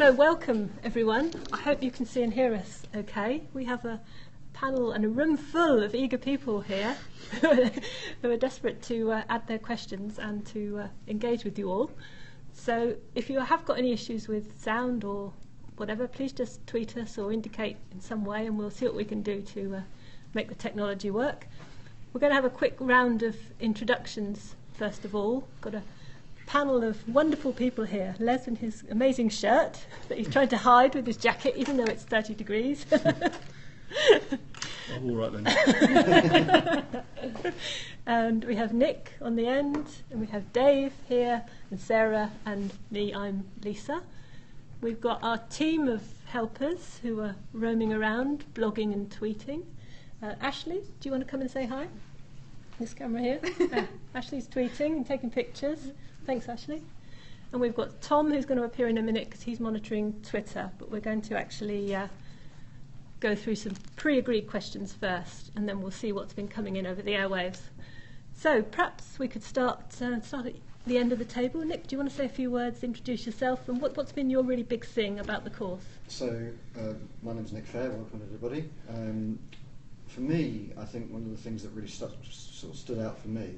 So welcome everyone. I hope you can see and hear us okay. We have a panel and a room full of eager people here who are desperate to add their questions and to engage with you all. So if you have got any issues with sound or whatever, please just tweet us or indicate in some way and we'll see what we can do to make the technology work. We're going to have a quick round of introductions first of all. Got a panel of wonderful people here. Les in his amazing shirt that he's trying to hide with his jacket even though it's 30 degrees. All right then. And we have Nick on the end, and we have Dave here, and Sarah, and me, I'm Lisa. We've got our team of helpers who are roaming around, blogging and tweeting. Ashley, do you want to come and say hi? This camera here. Ashley's tweeting and taking pictures. Thanks, Ashley. And we've got Tom, who's going to appear in a minute because he's monitoring Twitter, but we're going to actually go through some pre-agreed questions first, and then we'll see what's been coming in over the airwaves. So perhaps we could start at the end of the table. Nick, do you want to say a few words, introduce yourself, and what's been your really big thing about the course? So my name's Nick Fair, welcome everybody. For me, I think one of the things that really sort of stood out for me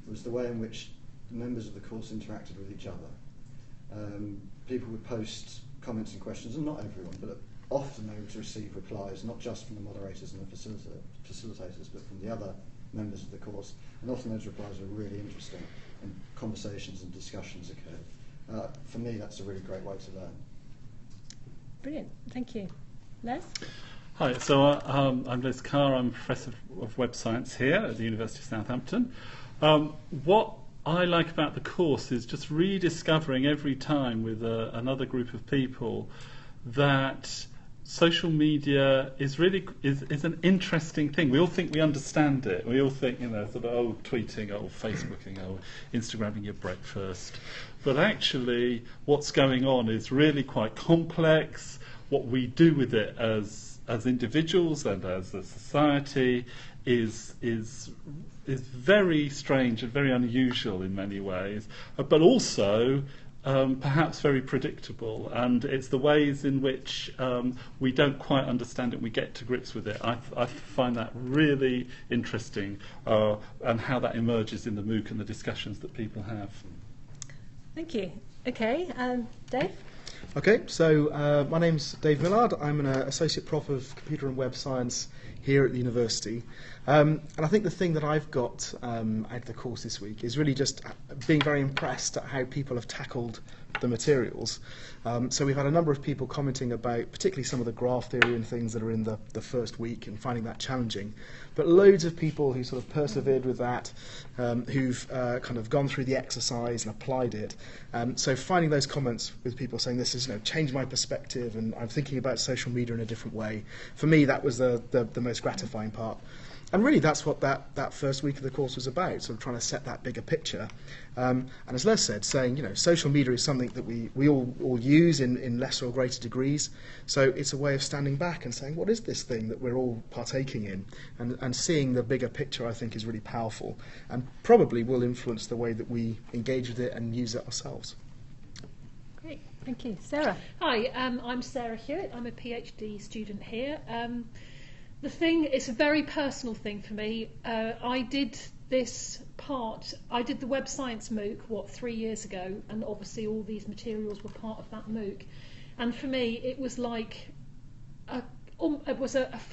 was the way in which the members of the course interacted with each other. People would post comments and questions, and not everyone, but often they would receive replies, not just from the moderators and the facilitators, but from the other members of the course. And often those replies were really interesting, and conversations and discussions occurred. For me, that's a really great way to learn. Brilliant, thank you. Les? Hi, so I'm Les Carr. I'm Professor of Web Science here at the University of Southampton. What I like about the course is just rediscovering every time with another group of people that social media is really is an interesting thing. We all think we understand it. We all think, sort of, tweeting, Facebooking, Instagramming your breakfast. But actually, what's going on is really quite complex. What we do with it as individuals and as a society is very strange and very unusual in many ways, but also perhaps very predictable, and it's the ways in which we don't quite understand it, we get to grips with it. I find that really interesting, and how that emerges in the MOOC and the discussions that people have. Thank you. Okay, Dave? Okay, so my name's Dave Millard. I'm an Associate Prof of Computer and Web Science here at the university. And I think the thing that I've got out of the course this week is really just being very impressed at how people have tackled the materials. So we've had a number of people commenting about particularly some of the graph theory and things that are in the first week and finding that challenging. But loads of people who sort of persevered with that, who've kind of gone through the exercise and applied it. So finding those comments with people saying this has changed my perspective and I'm thinking about social media in a different way, for me that was the most gratifying part. And really that's what that first week of the course was about, sort of trying to set that bigger picture. And as Les said, saying, social media is something that we all use in lesser or greater degrees. So it's a way of standing back and saying, what is this thing that we're all partaking in? And seeing the bigger picture, I think, is really powerful and probably will influence the way that we engage with it and use it ourselves. Great, thank you. Sarah? Hi, I'm Sarah Hewitt. I'm a PhD student here. It's a very personal thing for me. I did the Web Science MOOC, 3 years ago, and obviously all these materials were part of that MOOC. And for me, it was like a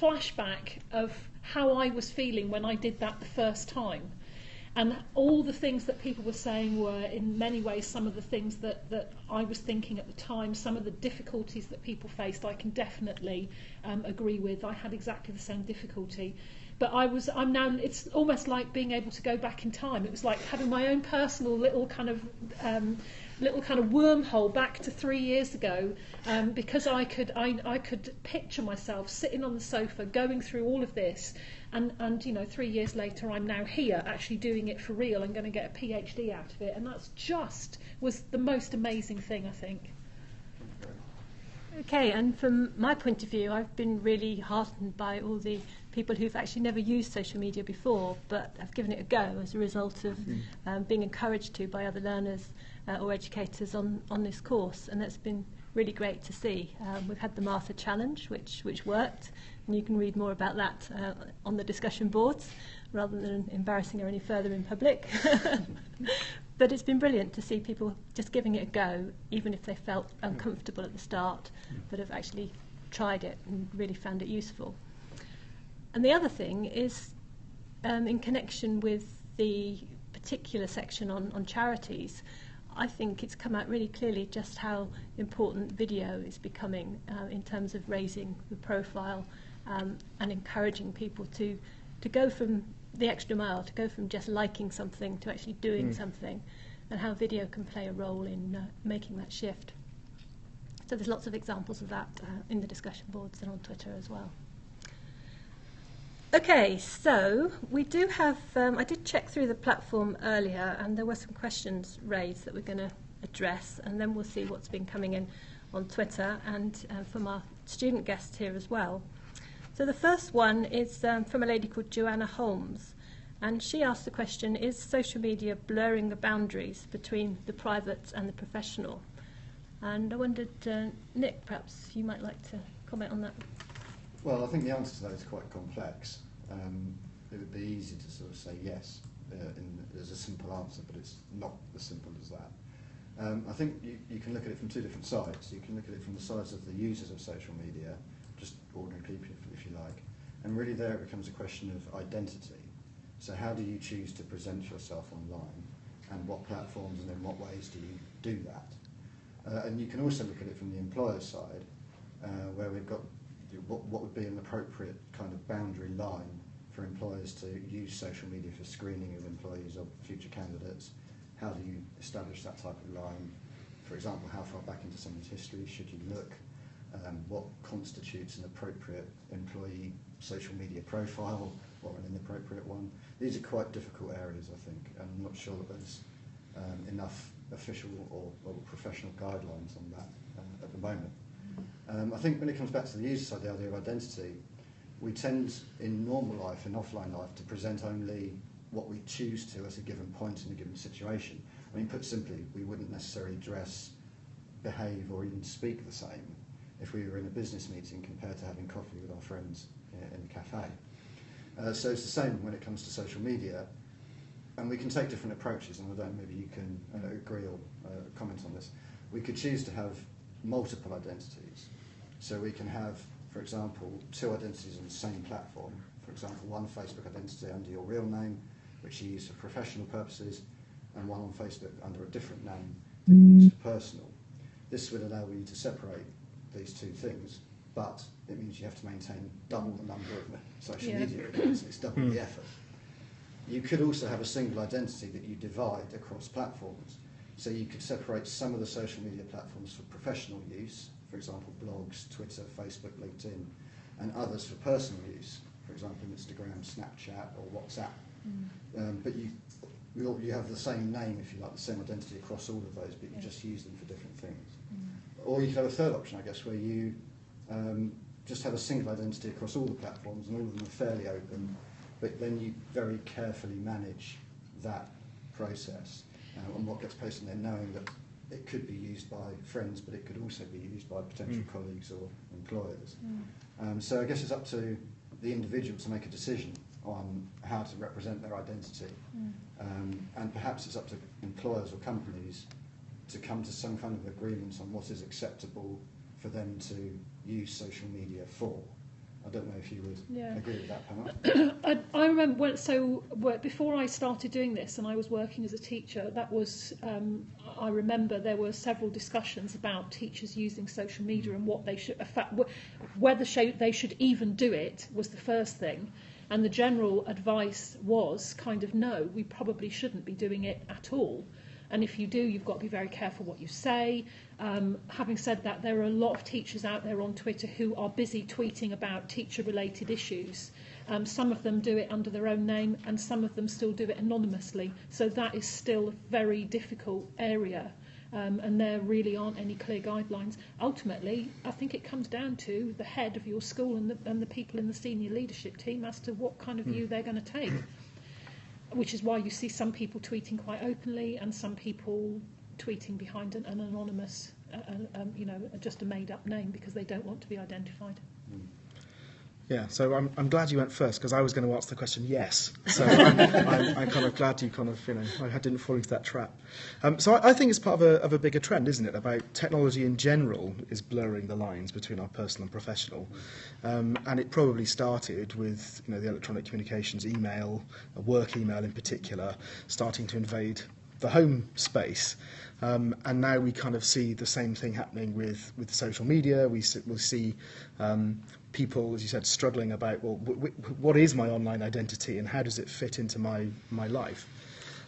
flashback of how I was feeling when I did that the first time. And all the things that people were saying were, in many ways, some of the things that I was thinking at the time, some of the difficulties that people faced, I can definitely agree with. I had exactly the same difficulty. But I'm now, it's almost like being able to go back in time. It was like having my own personal little kind of wormhole back to 3 years ago, because I could picture myself sitting on the sofa going through all of this, and 3 years later I'm now here actually doing it for real. I'm going to get a PhD out of it, and that's was the most amazing thing, I think. Okay, and from my point of view, I've been really heartened by all the people who've actually never used social media before but have given it a go as a result of being encouraged to by other learners or educators on this course, and that's been really great to see. We've had the Martha Challenge, which worked, and you can read more about that on the discussion boards, rather than embarrassing her any further in public. But it's been brilliant to see people just giving it a go, even if they felt uncomfortable at the start, but have actually tried it and really found it useful. And the other thing is, in connection with the particular section on charities, I think it's come out really clearly just how important video is becoming in terms of raising the profile and encouraging people to go from the extra mile, to go from just liking something to actually doing something, and how video can play a role in making that shift. So there's lots of examples of that in the discussion boards and on Twitter as well. Okay, so we do have, I did check through the platform earlier, and there were some questions raised that we're going to address, and then we'll see what's been coming in on Twitter and from our student guests here as well. So the first one is from a lady called Joanna Holmes, and she asked the question, is social media blurring the boundaries between the private and the professional? And I wondered, Nick, perhaps you might like to comment on that. Well, I think the answer to that is quite complex. It would be easy to sort of say yes as a simple answer, but it's not as simple as that. I think you can look at it from two different sides. You can look at it from the sides of the users of social media, just ordinary people if you like, and really there it becomes a question of identity. So how do you choose to present yourself online, and what platforms and in what ways do you do that? And you can also look at it from the employer side, where we've got what would be an appropriate kind of boundary line for employers to use social media for screening of employees or future candidates. How do you establish that type of line? For example, how far back into someone's history should you look? What constitutes an appropriate employee social media profile or an inappropriate one? These are quite difficult areas, I think, and I'm not sure that there's enough official or professional guidelines on that at the moment. I think when it comes back to the user side, the idea of identity, we tend in normal life, in offline life, to present only what we choose to at a given point in a given situation. I mean, put simply, we wouldn't necessarily dress, behave or even speak the same if we were in a business meeting compared to having coffee with our friends in a cafe. So it's the same when it comes to social media, and we can take different approaches, and I don't know, maybe you can agree or comment on this. We could choose to have multiple identities. So we can have, for example, two identities on the same platform. For example, one Facebook identity under your real name, which you use for professional purposes, and one on Facebook under a different name that you use for personal. This would allow you to separate these two things, but it means you have to maintain double the number of social media accounts, and it's double the effort. You could also have a single identity that you divide across platforms. So you could separate some of the social media platforms for professional use, for example, blogs, Twitter, Facebook, LinkedIn, and others for personal use, for example, Instagram, Snapchat, or WhatsApp. But you have the same name, if you like, the same identity across all of those, but you just use them for different things. Or you could have a third option, I guess, where you just have a single identity across all the platforms, and all of them are fairly open, but then you very carefully manage that process. And what gets posted there, knowing that it could be used by friends, but it could also be used by potential colleagues or employers. So I guess it's up to the individual to make a decision on how to represent their identity. And perhaps it's up to employers or companies to come to some kind of agreement on what is acceptable for them to use social media for. I don't know if you would agree with that, Pamela. I remember before I started doing this, and I was working as a teacher. That was I remember there were several discussions about teachers using social media and what they should, whether they should even do it was the first thing, and the general advice was kind of no, we probably shouldn't be doing it at all. And if you do, you've got to be very careful what you say. Having said that, there are a lot of teachers out there on Twitter who are busy tweeting about teacher-related issues. Some of them do it under their own name, and some of them still do it anonymously. So that is still a very difficult area, and there really aren't any clear guidelines. Ultimately, I think it comes down to the head of your school and the people in the senior leadership team as to what kind of view they're going to take. Which is why you see some people tweeting quite openly and some people tweeting behind an anonymous just a made-up name because they don't want to be identified. Yeah, so I'm glad you went first because I was going to answer the question yes. So I'm kind of glad you kind of, I didn't fall into that trap. So I think it's part of a bigger trend, isn't it, about technology in general is blurring the lines between our personal and professional. And it probably started with, the electronic communications, email, work email in particular, starting to invade the home space. And now we kind of see the same thing happening with social media. We'll see people, as you said, struggling about, well, what is my online identity and how does it fit into my life?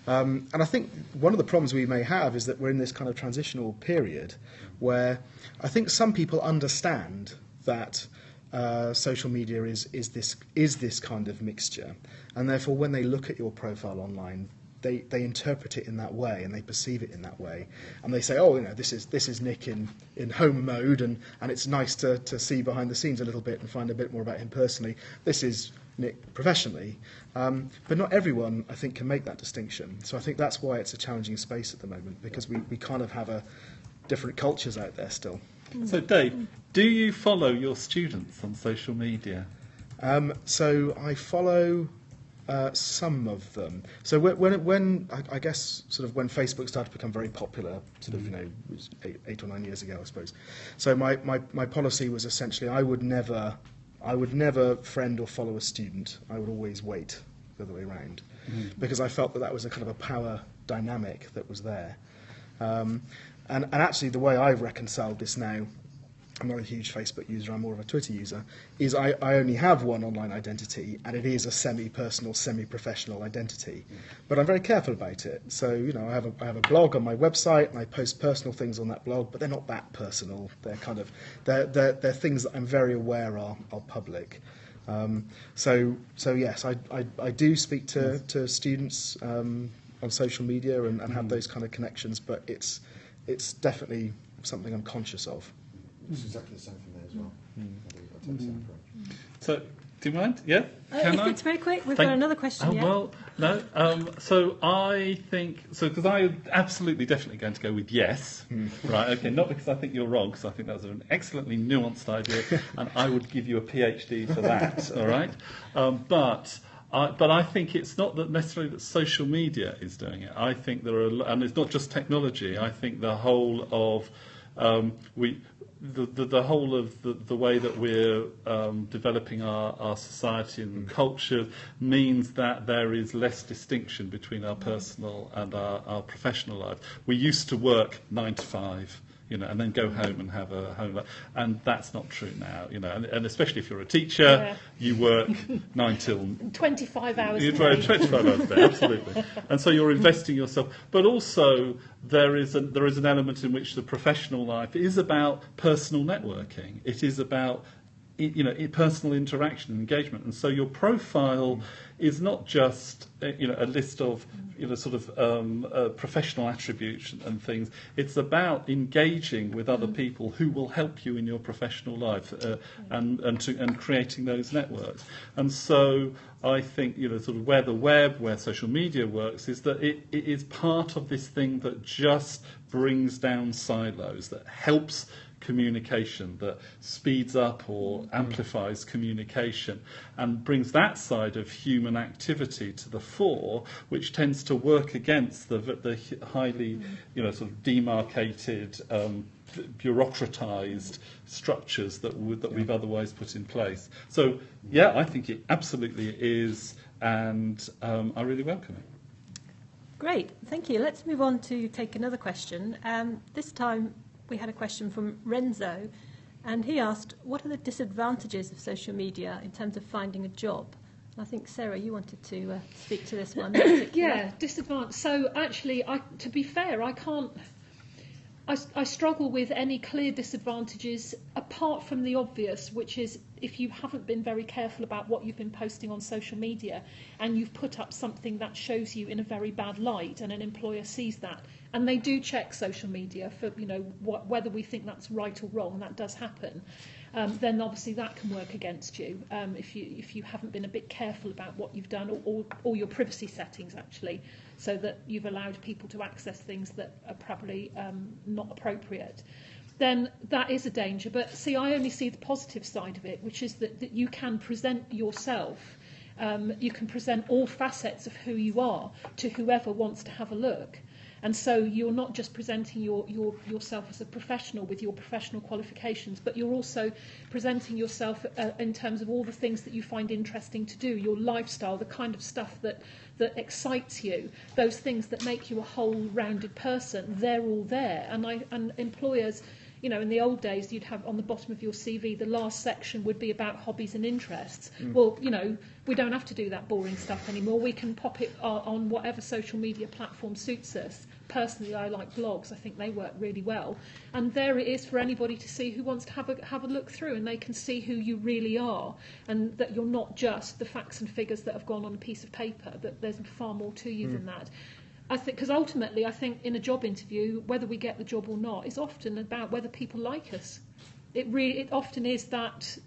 And I think one of the problems we may have is that we're in this kind of transitional period where I think some people understand that social media is this kind of mixture, and therefore when they look at your profile online, they interpret it in that way and they perceive it in that way, and they say, oh, this is Nick in home mode, and it's nice to see behind the scenes a little bit and find a bit more about him personally. This is Nick professionally, but not everyone, I think, can make that distinction. So I think that's why it's a challenging space at the moment, because we kind of have different cultures out there still. So Dave, do you follow your students on social media? So I follow some of them. So when I guess sort of when Facebook started to become very popular, sort of it was 8 or 9 years ago, I suppose. So my policy was essentially I would never friend or follow a student. I would always wait the other way around, because I felt that was a kind of a power dynamic that was there. And actually the way I've reconciled this now, I'm not a huge Facebook user, I'm more of a Twitter user, is I only have one online identity, and it is a semi-personal, semi-professional identity. But I'm very careful about it. So, I have a blog on my website, and I post personal things on that blog, but they're not that personal. They're kind of, they're things that I'm very aware are public. So yes, I do speak to students on social media and have those kind of connections, but it's definitely something I'm conscious of. It's exactly the same for me as well. I take the same approach. So, do you mind? Yeah? Can I? It's very quick. We've got another question. Well, no. So I think, because I'm absolutely definitely going to go with yes. Right, okay, not because I think you're wrong, because I think that's an excellently nuanced idea, and I would give you a PhD for that, all right? But I think it's not that necessarily that social media is doing it. I think there are, and it's not just technology, I think the whole of, the whole of the way that we're developing our society and culture means that there is less distinction between our personal and our professional life. We used to work 9 to 5, and then go home and have a home life, and that's not true now, and especially if you're a teacher, you work 9 till 25 hours. You work 25 hours a day, absolutely, and so you're investing yourself. But also there is an element in which the professional life is about personal networking. It is about personal interaction and engagement, and so your profile is not just a list of professional attributes and things. It's about engaging with other people who will help you in your professional life and creating those networks. And so I think where the web, where social media works, is that it is part of this thing that just brings down silos, that helps communication, that speeds up or amplifies communication and brings that side of human activity to the fore, which tends to work against the highly demarcated, bureaucratized structures that we've otherwise put in place. So yeah, I think it absolutely is, and I really welcome it. Great, thank you. Let's move on to take another question. This time we had a question from Renzo, and he asked, what are the disadvantages of social media in terms of finding a job? I think, Sarah, you wanted to speak to this one. Yeah, disadvantage. So actually, to be fair, I struggle with any clear disadvantages apart from the obvious, which is if you haven't been very careful about what you've been posting on social media and you've put up something that shows you in a very bad light and an employer sees that, and they do check social media for whether we think that's right or wrong, that does happen, then obviously that can work against you if you haven't been a bit careful about what you've done, or your privacy settings actually, so that you've allowed people to access things that are probably not appropriate. then that is a danger. But see, I only see the positive side of it, which is that you can present yourself, you can present all facets of who you are to whoever wants to have a look. And so you're not just presenting yourself as a professional with your professional qualifications, but you're also presenting yourself in terms of all the things that you find interesting to do, your lifestyle, the kind of stuff that excites you, those things that make you a whole-rounded person. They're all there. And employers, you know, in the old days, you'd have on the bottom of your CV, the last section would be about hobbies and interests. Well, you know, we don't have to do that boring stuff anymore. We can pop it on whatever social media platform suits us. Personally, I like blogs. I think they work really well. And there it is for anybody to see who wants to have a look through, and they can see who you really are, and that you're not just the facts and figures that have gone on a piece of paper, that there's far more to you than that. I think, because ultimately, I think in a job interview, whether we get the job or not, is often about whether people like us. It often is that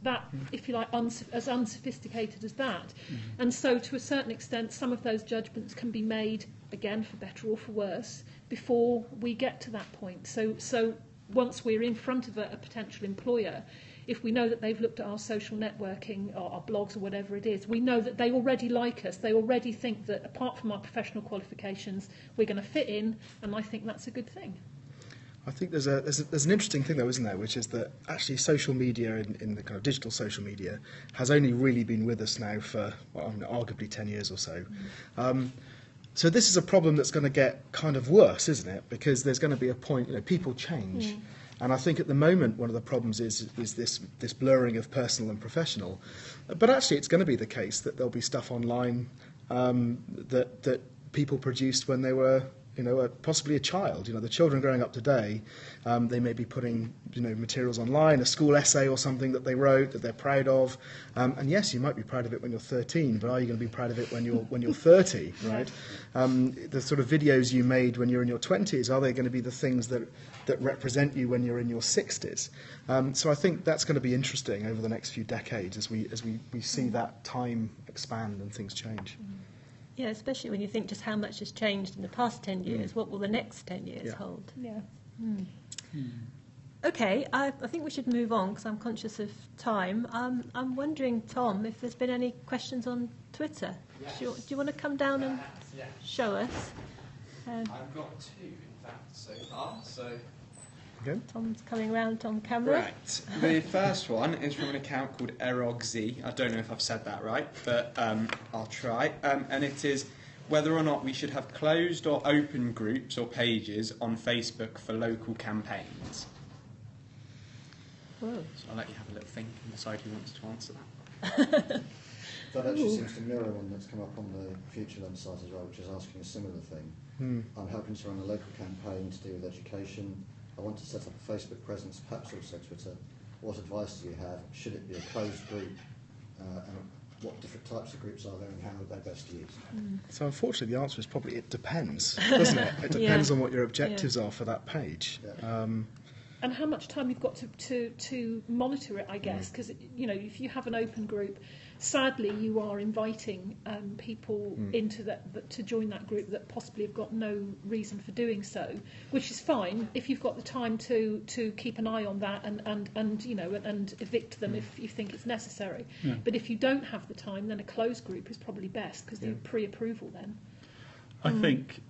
if you like, as unsophisticated as that. And so, to a certain extent, some of those judgments can be made, again, for better or for worse, before we get to that point. So once we're in front of a potential employer, if we know that they've looked at our social networking or our blogs or whatever it is, we know that they already like us. They already think that apart from our professional qualifications, we're going to fit in, and I think that's a good thing. I think there's an interesting thing though, isn't there, which is that actually social media in the kind of digital social media has only really been with us now for arguably 10 years or so. So this is a problem that's going to get kind of worse, isn't it? Because there's going to be a point, you know, people change. And I think at the moment one of the problems is this blurring of personal and professional. But actually it's going to be the case that there'll be stuff online that people produced when they were, you know, possibly a child. You know, the children growing up today, they may be putting, you know, materials online, a school essay or something that they wrote that they're proud of. And yes, you might be proud of it when you're 13, but are you going to be proud of it when you're 30, right? The sort of videos you made when you're in your 20s, are they going to be the things that represent you when you're in your 60s? So I think that's going to be interesting over the next few decades as we see that time expand and things change. Yeah, especially when you think just how much has changed in the past 10 years. What will the next 10 years hold? Yeah. Okay, I think we should move on because I'm conscious of time. I'm wondering, Tom, if there's been any questions on Twitter. Yes. Do you want to come down and show us? I've got two, in fact, so far. So Okay. Tom's coming round on camera. Right. The first one is from an account called ErogZ. I don't know if I've said that right, but I'll try. And it is whether or not we should have closed or open groups or pages on Facebook for local campaigns. Whoa. So I'll let you have a little think and decide who wants to answer that. That actually seems to mirror one that's come up on the FutureLearn site as well, which is asking a similar thing. I'm helping to run a local campaign to do with education. I want to set up a Facebook presence, perhaps also Twitter. What advice do you have? Should it be a closed group? And what different types of groups are there and how are they best used? So unfortunately the answer is probably it depends, doesn't it? It depends on what your objectives are for that page. Yeah. And how much time you've got to monitor it, I guess, because you know, if you have an open group, sadly you are inviting people into that to join that group that possibly have got no reason for doing so, which is fine if you've got the time to keep an eye on that and you know and evict them if you think it's necessary. But if you don't have the time, then a closed group is probably best because they're pre-approval then. I think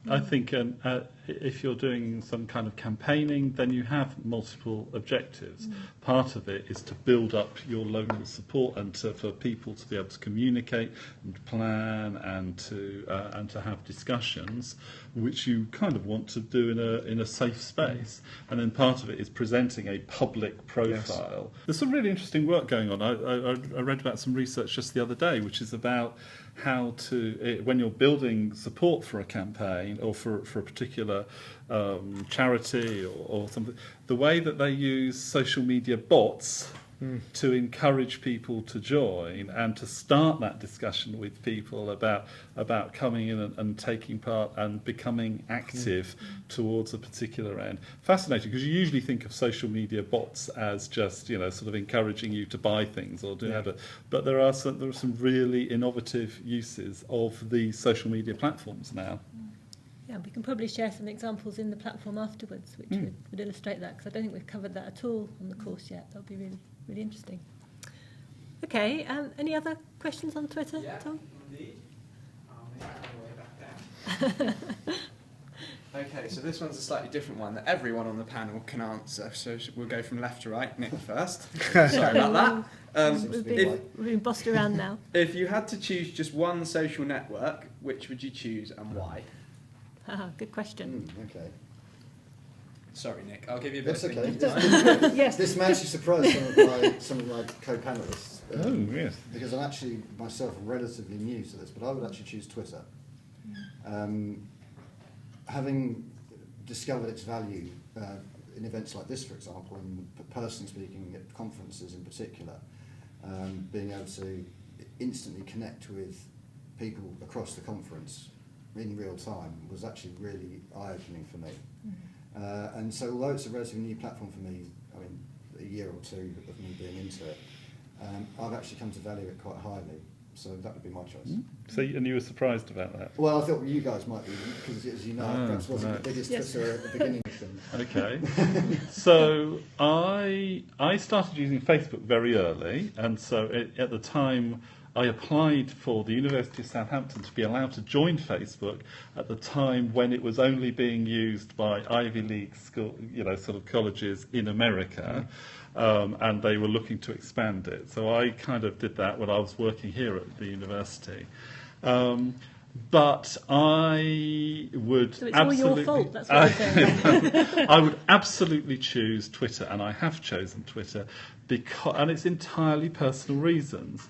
if you're doing some kind of campaigning, then you have multiple objectives. Part of it is to build up your local support and for people to be able to communicate and plan and to have discussions, which you kind of want to do in a safe space. And then part of it is presenting a public profile. There's some really interesting work going on. I read about some research just the other day, which is about how to, when you're building support for a campaign or for a particular charity or something, the way that they use social media bots to encourage people to join and to start that discussion with people about coming in and taking part and becoming active towards a particular end. Fascinating, because you usually think of social media bots as just, you know, sort of encouraging you to buy things or do whatever, but there are some really innovative uses of the social media platforms now. Yeah, we can probably share some examples in the platform afterwards, which would illustrate that, because I don't think we've covered that at all on the course yet. That would be really, really interesting. Okay, any other questions on Twitter, Tom? Indeed. I'll make my way back down. Okay, so this one's a slightly different one that everyone on the panel can answer. So we'll go from left to right. Nick first. Sorry about that. We've been bossed around now. If you had to choose just one social network, which would you choose and why? Good question. Okay. Sorry, Nick. I'll give you a bit That's of okay. thinking time. Yes. This may actually surprise some of my co-panelists. Yes. Because I'm actually myself relatively new to this, but I would actually choose Twitter. Having discovered its value in events like this, for example, and personally speaking at conferences in particular, being able to instantly connect with people across the conference in real time was actually really eye-opening for me. And so although it's a relatively new platform for me, I mean, a year or two of me being into it, I've actually come to value it quite highly. So that would be my choice. So, and you were surprised about that? Well, I thought you guys might be, because as you know, I perhaps wasn't the biggest Twitter at the beginning of things. Okay. So I started using Facebook very early, and so at the time I applied for the University of Southampton to be allowed to join Facebook at the time when it was only being used by Ivy League school, sort of colleges in America. And they were looking to expand it. So I kind of did that when I was working here at the university. But I would So it's all your fault, that's what you're saying. I would absolutely choose Twitter, and I have chosen Twitter, and it's entirely personal reasons.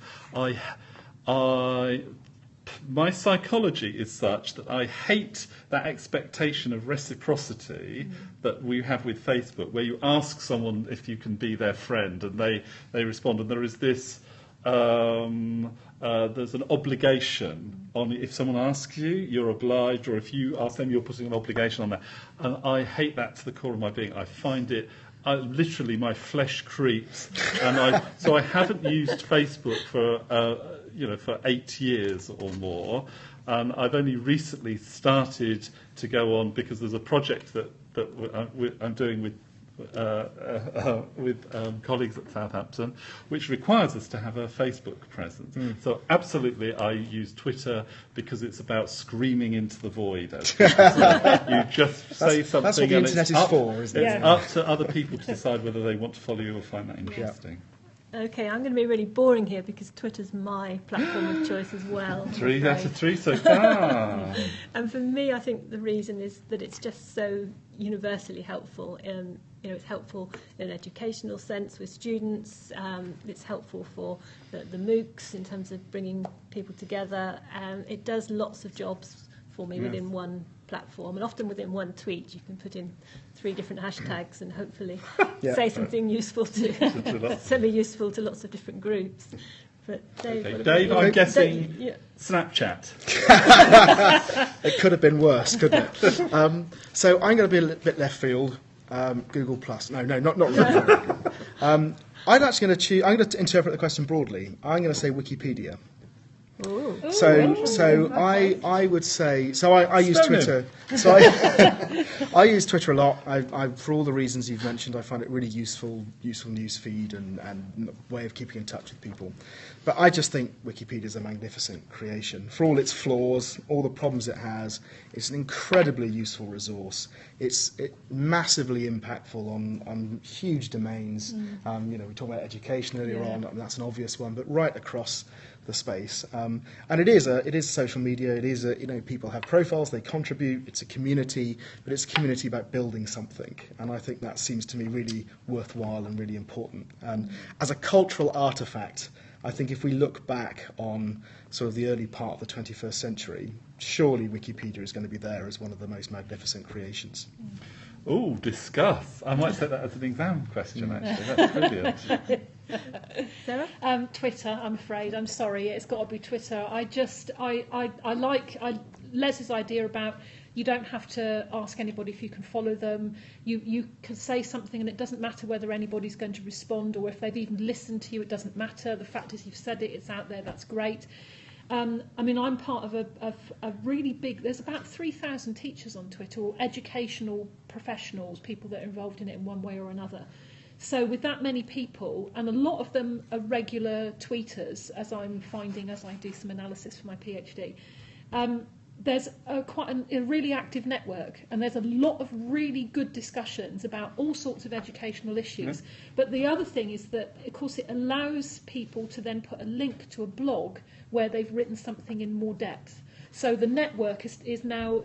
My psychology is such that I hate that expectation of reciprocity that we have with Facebook, where you ask someone if you can be their friend, and they respond, and there is this there's an obligation on if someone asks you, you're obliged, or if you ask them, you're putting an obligation on that, and I hate that to the core of my being. I find it. Literally, my flesh creeps, and so I haven't used Facebook for 8 years or more, and I've only recently started to go on because there's a project that I'm doing with colleagues at Southampton, which requires us to have a Facebook presence. So absolutely, I use Twitter because it's about screaming into the void. As you just say something. That's what the internet is for, isn't it? It's up to other people to decide whether they want to follow you or find that interesting. Okay, I'm going to be really boring here because Twitter's my platform of choice as well. 3 out of 3 so far. And for me, I think the reason is that it's just so universally helpful. It's helpful in an educational sense with students. It's helpful for the MOOCs in terms of bringing people together. It does lots of jobs for me within one platform, and often within one tweet you can put in 3 different hashtags and hopefully say something useful semi-useful to lots of different groups. But Dave, I'm guessing Snapchat. It could have been worse, couldn't it? So I'm going to be a little bit left field. Google Plus. No, not really. I'm actually going to choose. I'm going to interpret the question broadly. I'm going to say Wikipedia. Ooh. So I would say I use Twitter. So I use Twitter a lot. I for all the reasons you've mentioned, I find it really useful news feed and way of keeping in touch with people. But I just think Wikipedia is a magnificent creation. For all its flaws, all the problems it has, it's an incredibly useful resource. It's massively impactful on huge domains. We talked about education earlier on. That's an obvious one, but right across the space, and it is social media. It is people have profiles, they contribute. It's a community, but it's a community about building something, and I think that seems to me really worthwhile and really important. And as a cultural artifact, I think if we look back on sort of the early part of the 21st century, surely Wikipedia is going to be there as one of the most magnificent creations. Oh, discuss. I might set that as an exam question, actually. That's brilliant. Sarah? Twitter, I'm afraid. I'm sorry. It's got to be Twitter. I like Les's idea about you don't have to ask anybody if you can follow them. You can say something and it doesn't matter whether anybody's going to respond or if they've even listened to you. It doesn't matter. The fact is you've said it, it's out there, that's great. I mean, I'm part of a really big, there's about 3,000 teachers on Twitter, or educational professionals, people that are involved in it in one way or another. So with that many people, and a lot of them are regular tweeters, as I'm finding as I do some analysis for my PhD, there's quite a really active network, and there's a lot of really good discussions about all sorts of educational issues. But the other thing is that, of course, it allows people to then put a link to a blog where they've written something in more depth. So the network is now,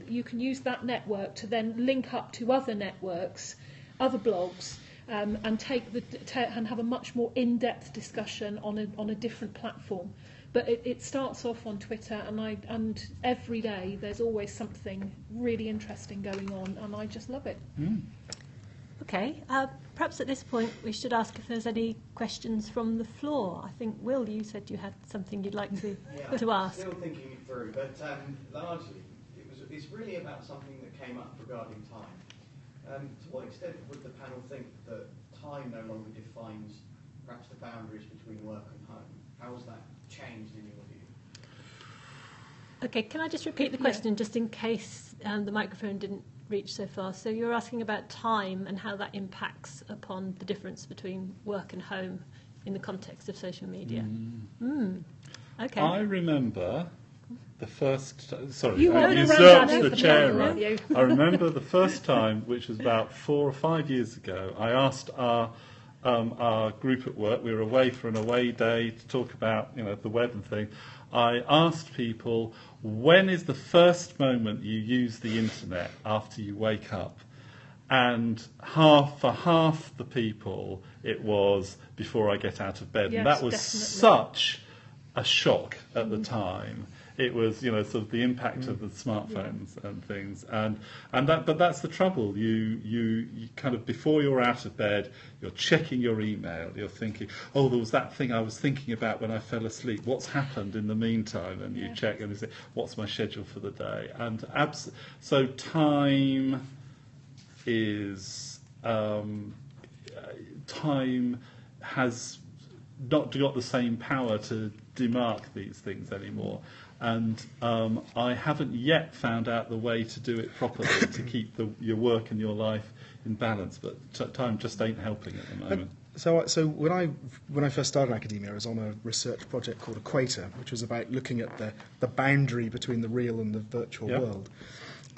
you can use that network to then link up to other networks, other blogs, and and have a much more in-depth discussion on a different platform. But it starts off on Twitter, and every day there's always something really interesting going on, and I just love it. Okay, perhaps at this point we should ask if there's any questions from the floor. I think, Will, you said you had something you'd like to ask. Still thinking it through, but largely it's really about something that came up regarding time. To what extent would the panel think that time no longer defines perhaps the boundaries between work and home? How has that changed in your view? Okay, can I just repeat the question just in case the microphone didn't reach so far? So you're asking about time and how that impacts upon the difference between work and home in the context of social media. Okay. I remember the first... Sorry, You I usurped the chair. Right? I remember the first time, which was about 4 or 5 years ago, I asked our group at work, we were away for an away day to talk about the web and thing. I asked people, when is the first moment you use the internet after you wake up? And for half the people, it was before I get out of bed. Yes, and that was definitely. Such a shock at the time. It was, sort of the impact of the smartphones and things, but that's the trouble. You kind of, before you're out of bed, you're checking your email. You're thinking, oh, there was that thing I was thinking about when I fell asleep. What's happened in the meantime? And you check and you say, what's my schedule for the day? And so time is time has not got the same power to demark these things anymore. And I haven't yet found out the way to do it properly to keep your work and your life in balance. But time just ain't helping at the moment. So when I first started in academia, I was on a research project called Equator, which was about looking at the boundary between the real and the virtual world.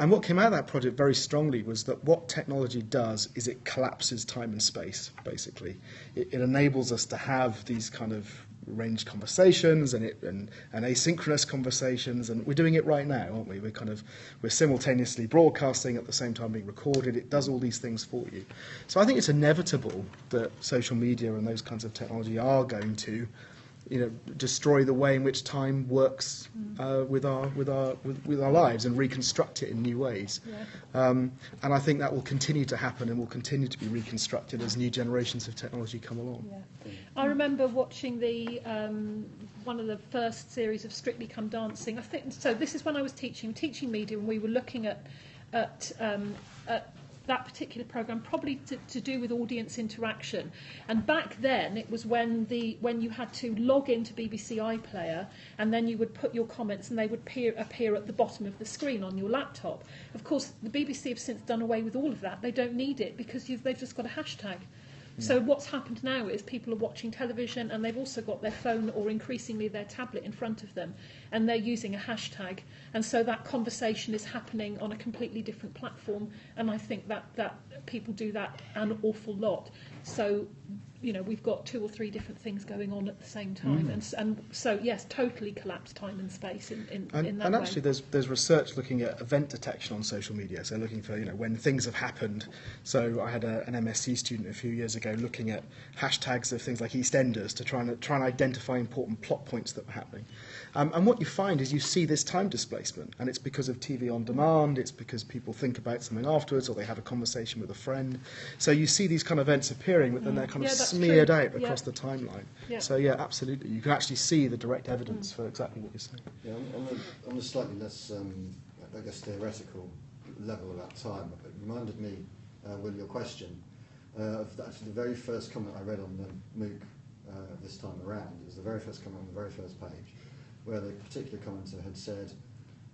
And what came out of that project very strongly was that what technology does is it collapses time and space, basically. It enables us to have these kind of arranged conversations and asynchronous conversations, and we're doing it right now, aren't we? We're simultaneously broadcasting at the same time being recorded. It does all these things for you. So I think it's inevitable that social media and those kinds of technology are going to destroy the way in which time works with our lives and reconstruct it in new ways. And I think that will continue to happen and will continue to be reconstructed as new generations of technology come along. I remember watching the one of the first series of Strictly Come Dancing. I think so. This is when I was teaching media, and we were looking at that particular programme, probably to do with audience interaction. And back then, it was when you had to log into BBC iPlayer, and then you would put your comments, and they would appear at the bottom of the screen on your laptop. Of course, the BBC have since done away with all of that. They don't need it because they've just got a hashtag. So what's happened now is people are watching television, and they've also got their phone or increasingly their tablet in front of them, and they're using a hashtag. And so that conversation is happening on a completely different platform, and I think that people do that an awful lot. So we've got 2 or 3 different things going on at the same time, and so yes, totally collapsed time and space in that way. And actually, there's research looking at event detection on social media. So looking for when things have happened. So I had an MSc student a few years ago looking at hashtags of things like EastEnders to try and identify important plot points that were happening. And what you find is you see this time displacement, and it's because of TV on demand. It's because people think about something afterwards, or they have a conversation with a friend. So you see these kind of events appearing, but then they're kind of smeared out across the timeline. So absolutely, you can actually see the direct evidence for exactly what you're saying. Yeah, on a slightly less, I guess, theoretical level about time, it reminded me, Will, your question, of actually the very first comment I read on the MOOC this time around. It was the very first comment on the very first page. where the particular commenter had said,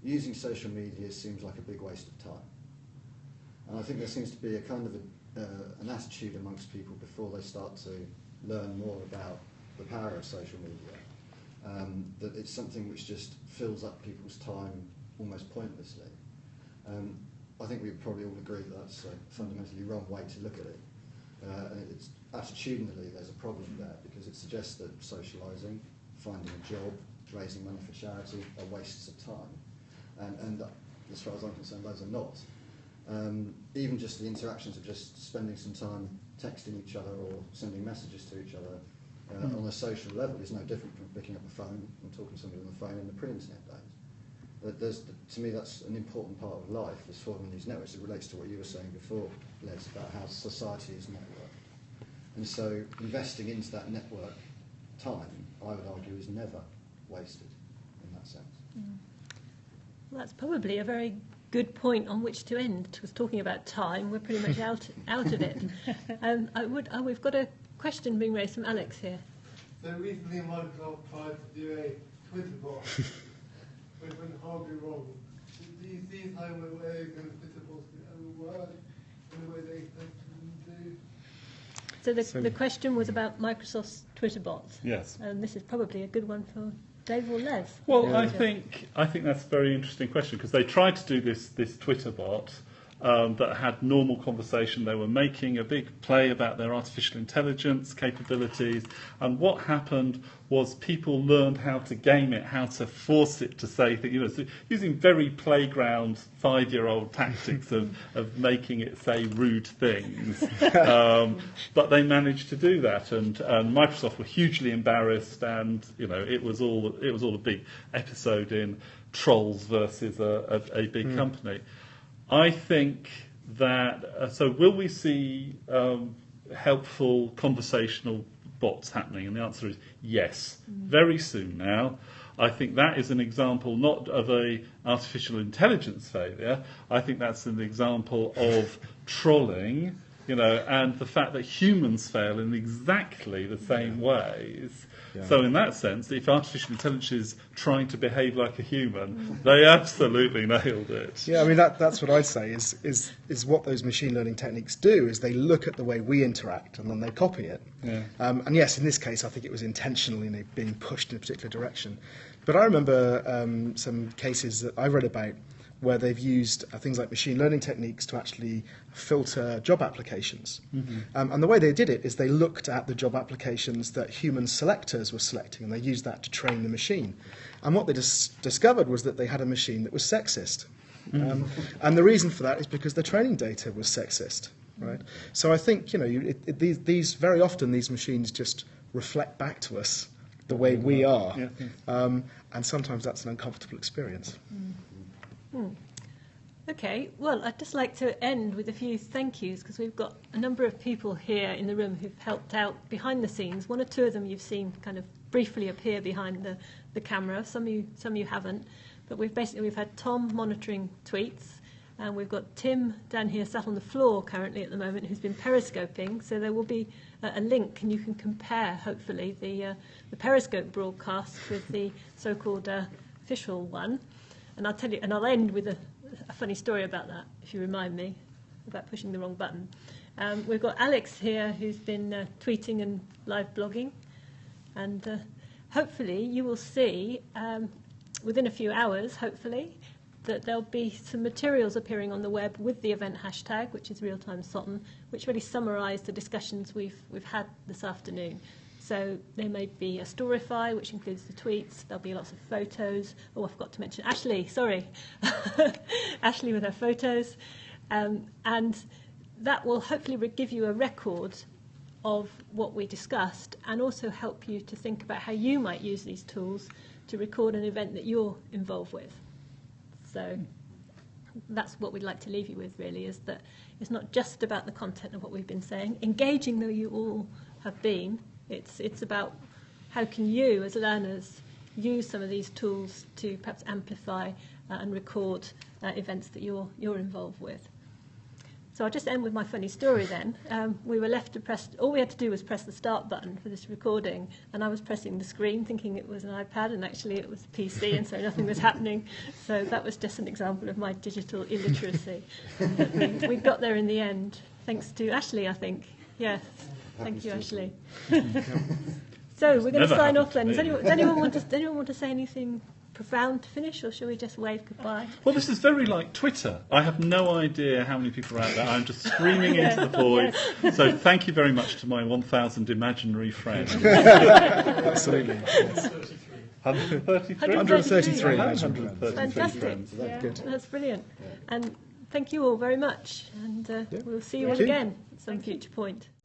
using social media seems like a big waste of time. And I think there seems to be a kind of an attitude amongst people before they start to learn more about the power of social media, that it's something which just fills up people's time almost pointlessly. I think we would probably all agree that that's a fundamentally wrong way to look at it. And it's attitudinally there's a problem there, because it suggests that socialising, finding a job, raising money for charity are wastes of time. And as far as I'm concerned, those are not. Even just the interactions of just spending some time texting each other or sending messages to each other on a social level is no different from picking up a phone and talking to somebody on the phone in the pre-internet days. To me, that's an important part of life, is forming these networks. It relates to what you were saying before, Les, about how society is networked. And so investing into that network time, I would argue, is never wasted in that sense. Well, that's probably a very good point on which to end, because talking about time, we're pretty much out of it. We've got a question being raised from Alex here. So recently Microsoft tried to do a Twitter bot, which went horribly wrong. Do you see a time where Twitter bots can work in the way they expected them to? So the question was about Microsoft's Twitter bots. Yes. And this is probably a good one for Dave or Les. Well, yeah. I think that's a very interesting question, because they tried to do this Twitter bot that had normal conversation. They were making a big play about their artificial intelligence capabilities, and what happened was people learned how to game it, how to force it to say things, so using very playground 5-year-old tactics of making it say rude things. But they managed to do that, and Microsoft were hugely embarrassed, and it was all a big episode in trolls versus a big company. I think that, so will we see helpful conversational bots happening? And the answer is yes, very soon now. I think that is an example not of a artificial intelligence failure. I think that's an example of trolling, and the fact that humans fail in exactly the same ways. Yeah. So in that sense, if artificial intelligence is trying to behave like a human, they absolutely nailed it. Yeah, I mean, that's what I'd say is what those machine learning techniques do, is they look at the way we interact and then they copy it. Yeah. And yes, in this case, I think it was intentionally being pushed in a particular direction. But I remember some cases that I read about where they've used things like machine learning techniques to actually filter job applications. Mm-hmm. And the way they did it is they looked at the job applications that human selectors were selecting, and they used that to train the machine. And what they discovered was that they had a machine that was sexist. Mm-hmm. And the reason for that is because the training data was sexist. Right? So I think these very often these machines just reflect back to us the way we are, and sometimes that's an uncomfortable experience. Okay, well, I'd just like to end with a few thank yous, because we've got a number of people here in the room who've helped out behind the scenes. One or two of them you've seen kind of briefly appear behind the camera. Some of you haven't, but we've had Tom monitoring tweets, and we've got Tim down here sat on the floor currently at the moment, who's been periscoping. So there will be a link, and you can compare hopefully the Periscope broadcast with the so-called official one. And I'll tell you, and I'll end with a funny story about that, if you remind me, about pushing the wrong button. We've got Alex here, who's been tweeting and live blogging, and hopefully you will see within a few hours, hopefully, that there'll be some materials appearing on the web with the event hashtag, which is Real-Time Sutton, which really summarise the discussions we've had this afternoon. So there may be a Storify, which includes the tweets. There'll be lots of photos. Oh, I forgot to mention Ashley, sorry. Ashley with her photos. And that will hopefully give you a record of what we discussed, and also help you to think about how you might use these tools to record an event that you're involved with. So that's what we'd like to leave you with, really, is that it's not just about the content of what we've been saying, engaging though you all have been. It's about how can you, as learners, use some of these tools to perhaps amplify and record events that you're involved with. So I'll just end with my funny story then. We were left to press, all we had to do was press the start button for this recording, and I was pressing the screen thinking it was an iPad, and actually it was a PC, and so nothing was happening. So that was just an example of my digital illiteracy. We got there in the end, thanks to Ashley, I think. Yes, thank you, Ashley. So we're going to sign off then. Does anyone want to say anything profound to finish, or shall we just wave goodbye? Well, this is very like Twitter. I have no idea how many people are out there. I'm just screaming into the void. Yes. So thank you very much to my 1,000 imaginary friends. Absolutely. Yes. 133? 133. 133 Fantastic. friends. Yeah, Good. that's brilliant. And thank you all very much. And we'll see you all Thank you. again at some future point.